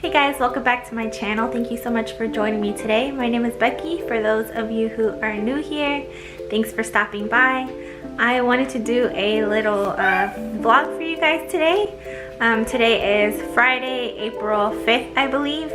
Hey guys, welcome back to my channel. Thank you so much for joining me today. My name is Becky. For those of you who are new here, thanks for stopping by. I wanted to do a little vlog for you guys today. Today is Friday, April 5th, I believe.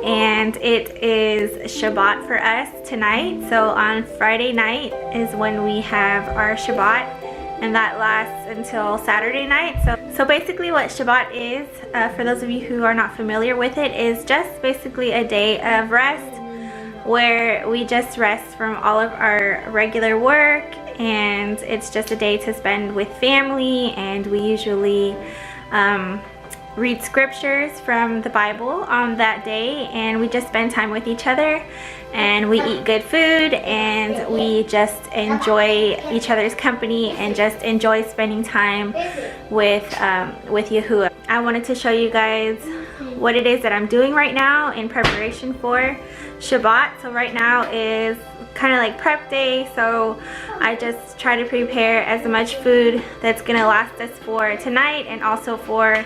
And it is Shabbat for us tonight. So on Friday night is when we have our Shabbat. And that lasts until Saturday night. So basically what Shabbat is, for those of you who are not familiar with it, is just basically a day of rest where we just rest from all of our regular work, and it's just a day to spend with family, and we usually read scriptures from the Bible on that day, and we just spend time with each other, and we eat good food, and we just enjoy each other's company and just enjoy spending time with Yahuwah. I wanted to show you guys what it is that I'm doing right now in preparation for Shabbat. So right now is kind of like prep day, so I just try to prepare as much food that's gonna last us for tonight and also for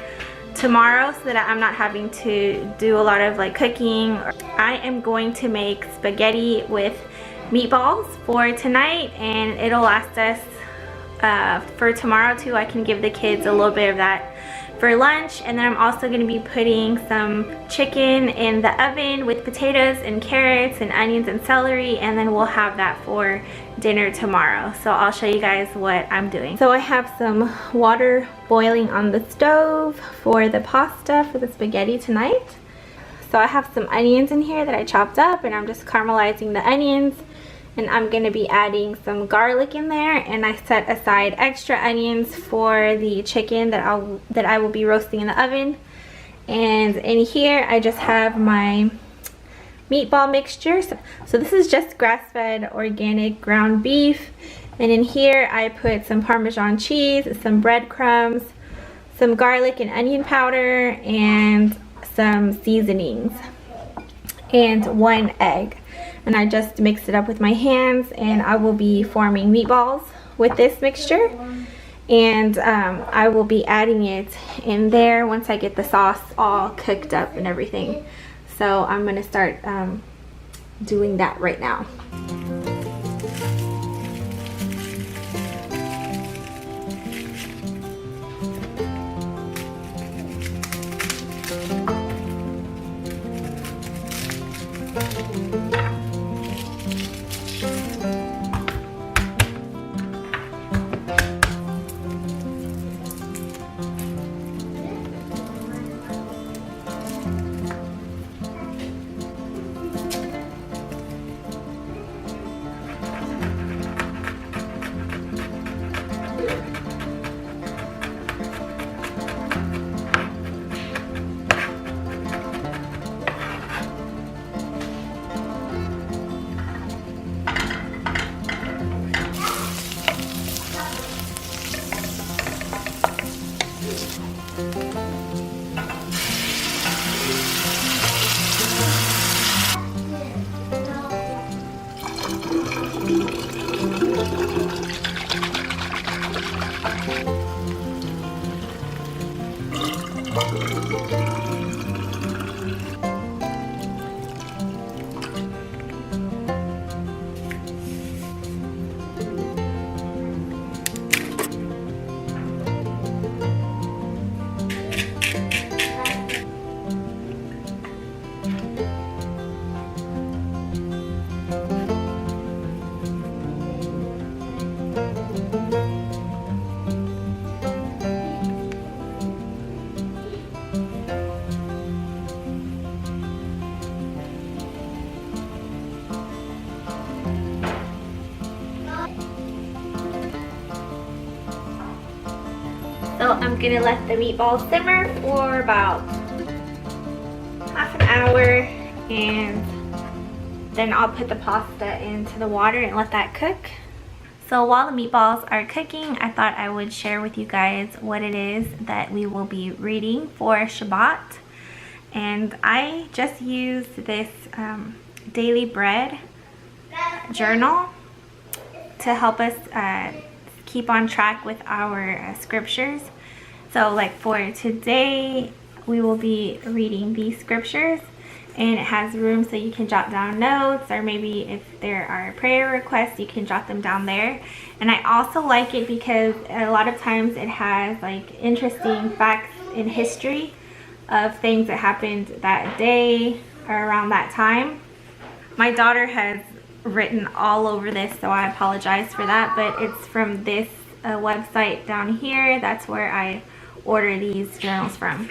tomorrow, so that I'm not having to do a lot of like cooking. I am going to make spaghetti with meatballs for tonight, and it'll last us for tomorrow too. I can give the kids a little bit of that for lunch, and then I'm also going to be putting some chicken in the oven with potatoes and carrots and onions and celery, and then we'll have that for dinner tomorrow. So I'll show you guys what I'm doing. So I have some water boiling on the stove for the pasta, for the spaghetti tonight. So I have some onions in here that I chopped up, and I'm just caramelizing the onions, and I'm going to be adding some garlic in there, and I set aside extra onions for the chicken that I will be roasting in the oven. And in here I just have my meatball mixture. So this is just grass-fed organic ground beef, and in here I put some Parmesan cheese, some breadcrumbs, some garlic and onion powder, and some seasonings, and 1 egg. And I just mix it up with my hands, and I will be forming meatballs with this mixture, and I will be adding it in there once I get the sauce all cooked up and everything. So I'm gonna start doing that right now. So I'm gonna let the meatballs simmer for about half an hour, and then I'll put the pasta into the water and let that cook. So while the meatballs are cooking, I thought I would share with you guys what it is that we will be reading for Shabbat. And I just used this Daily Bread journal to help us keep on track with our scriptures. So like for today, we will be reading these scriptures, and it has room so you can jot down notes, or maybe if there are prayer requests, you can jot them down there. And I also like it because a lot of times it has like interesting facts in history of things that happened that day or around that time. My daughter has written all over this, so I apologize for that, but it's from this website down here. That's where I order these journals from.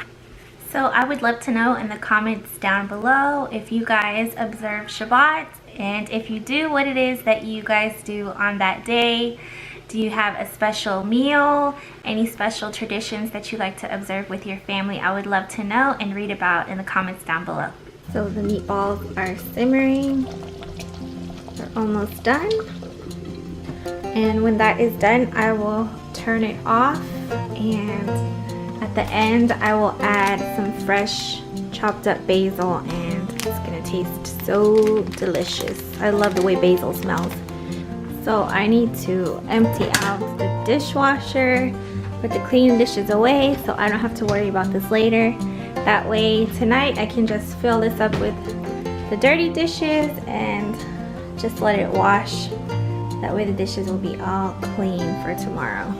So I would love to know in the comments down below if you guys observe Shabbat, and if you do, what it is that you guys do on that day. Do you have a special meal? Any special traditions that you like to observe with your family? I would love to know and read about in the comments down below. So the meatballs are simmering. They're almost done. And when that is done, I will turn it off, and at the end I will add some fresh chopped up basil, and it's gonna taste so delicious. I love the way basil smells. So I need to empty out the dishwasher, put the clean dishes away so I don't have to worry about this later. That way tonight I can just fill this up with the dirty dishes and just let it wash. That way the dishes will be all clean for tomorrow.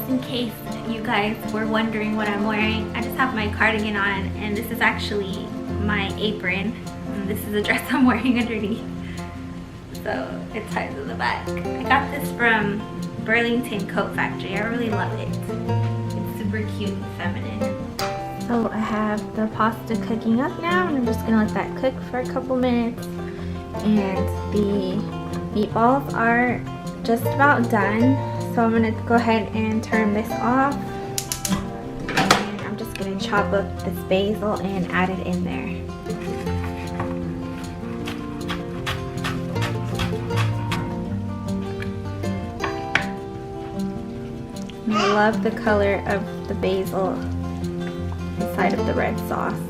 In case you guys were wondering what I'm wearing, I just have my cardigan on, and this is actually my apron, and this is the dress I'm wearing underneath. So it ties in the back. I got this from Burlington Coat Factory. I really love it. It's super cute and feminine. So I have the pasta cooking up now, and I'm just gonna let that cook for a couple minutes. And the meatballs are just about done. So I'm gonna go ahead and turn this off, and I'm just gonna chop up this basil and add it in there. And I love the color of the basil inside of the red sauce.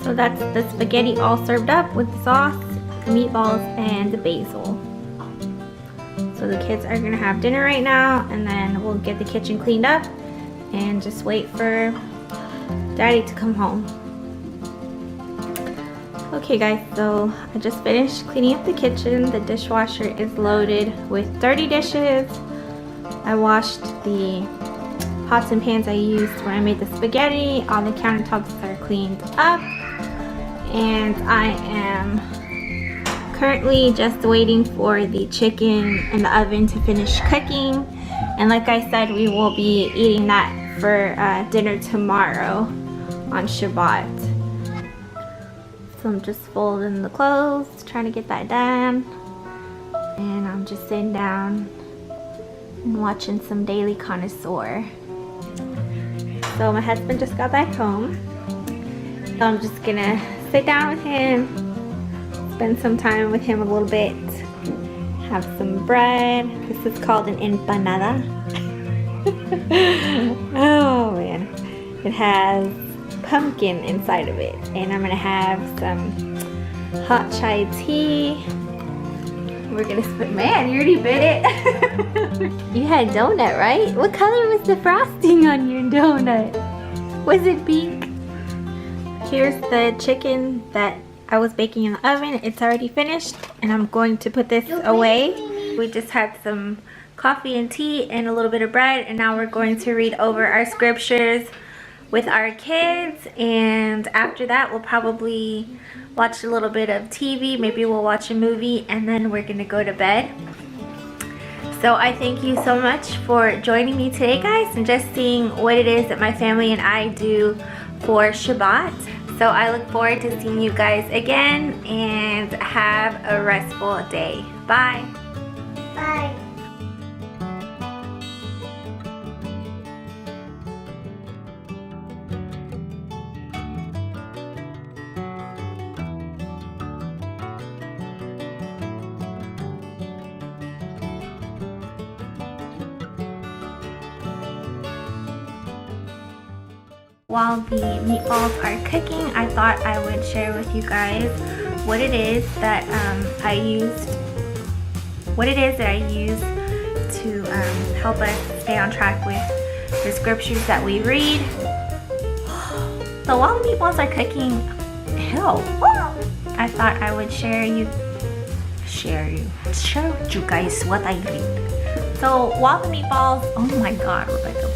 So that's the spaghetti all served up with the sauce, the meatballs, and the basil. So the kids are gonna have dinner right now, and then we'll get the kitchen cleaned up and just wait for Daddy to come home. Okay guys, so I just finished cleaning up the kitchen. The dishwasher is loaded with dirty dishes. I washed the pots and pans I used when I made the spaghetti. All the countertops are cleaned up, and I am currently just waiting for the chicken in the oven to finish cooking. And like I said, we will be eating that for dinner tomorrow on Shabbat. So I'm just folding the clothes, trying to get that done. And I'm just sitting down and watching some Daily Connoisseur. So my husband just got back home. So I'm just gonna sit down with him, spend some time with him a little bit, have some bread. This is called an empanada. Oh man, it has pumpkin inside of it, and I'm gonna have some hot chai tea. We're gonna split. Man, you already bit it. You had donut, right? What color was the frosting on your donut? Was it pink? Here's the chicken that I was baking in the oven. It's already finished, and I'm going to put this away. We just had some coffee and tea and a little bit of bread, and now we're going to read over our scriptures with our kids, and after that we'll probably watch a little bit of TV. Maybe we'll watch a movie, and then we're gonna go to bed. So I thank you so much for joining me today, guys, and just seeing what it is that my family and I do for Shabbat. So I look forward to seeing you guys again, and have a restful day. Bye. Bye. while the meatballs are cooking, I thought I would share with you guys what it is that I used to help us stay on track with the scriptures that we read. So while the meatballs are cooking, I thought I would share with you guys what I read. So while the meatballs, oh my god, Rebecca,